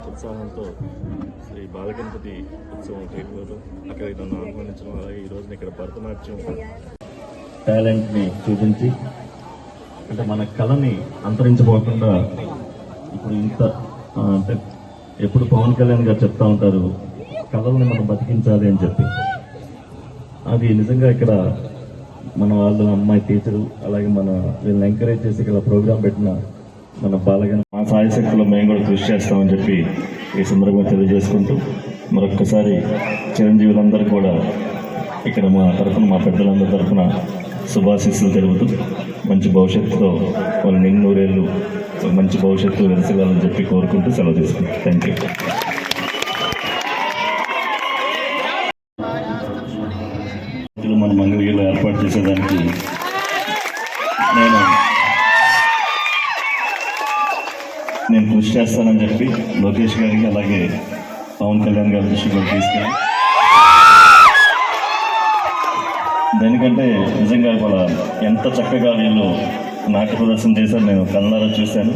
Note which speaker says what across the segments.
Speaker 1: ఉత్సాహంతో శ్రీ బాలగణపతి ఉత్సవం టేకులో అక్కడ నన్ను ఆహ్వానించడం, అలాగే ఈ రోజున ఇక్కడ భరతనాట్యం టాలెంట్ని చూపించి అంటే మన కళని అంతరించిపోకుండా ఇప్పుడు ఇంత అంటే ఎప్పుడు పవన్ కళ్యాణ్ గారు చెప్తా ఉంటారు కళల్ని మనం బతికించాలి అని చెప్పి. అది నిజంగా ఇక్కడ మన వాళ్ళు అమ్మాయి టీచరు అలాగే మన వీళ్ళని ఎంకరేజ్ చేసి ఇక్కడ ప్రోగ్రాం పెట్టిన మన బాలగణ మా సాయశక్తిలో మేము కూడా కృషి చేస్తామని చెప్పి ఈ సందర్భంగా తెలియజేసుకుంటూ మరొక్కసారి చిరంజీవులందరూ కూడా ఇక్కడ మా తరఫున మా పెద్దలందరి తరఫున శుభాశీస్సులు తెలుపుతూ మంచి భవిష్యత్తుతో వాళ్ళు నిన్నూరేళ్ళు మంచి భవిష్యత్తు వెలిసగాలని చెప్పి కోరుకుంటూ సెలవు తీసుకుంటాం. Thank you. మన మంగళగిరిలో ఏర్పాటు చేసేదానికి నేను కృషి చేస్తానని చెప్పి లోకేష్ గారికి అలాగే పవన్ కళ్యాణ్ గారి దృష్టి కూడా తీసుకెళ్ళి దేనికంటే నిజంగా కూడా ఎంత చక్కగా వీళ్ళు నాట్య ప్రదర్శన చేశారు నేను కళ్ళారా చూశాను.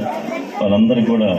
Speaker 1: వాళ్ళందరికీ కూడా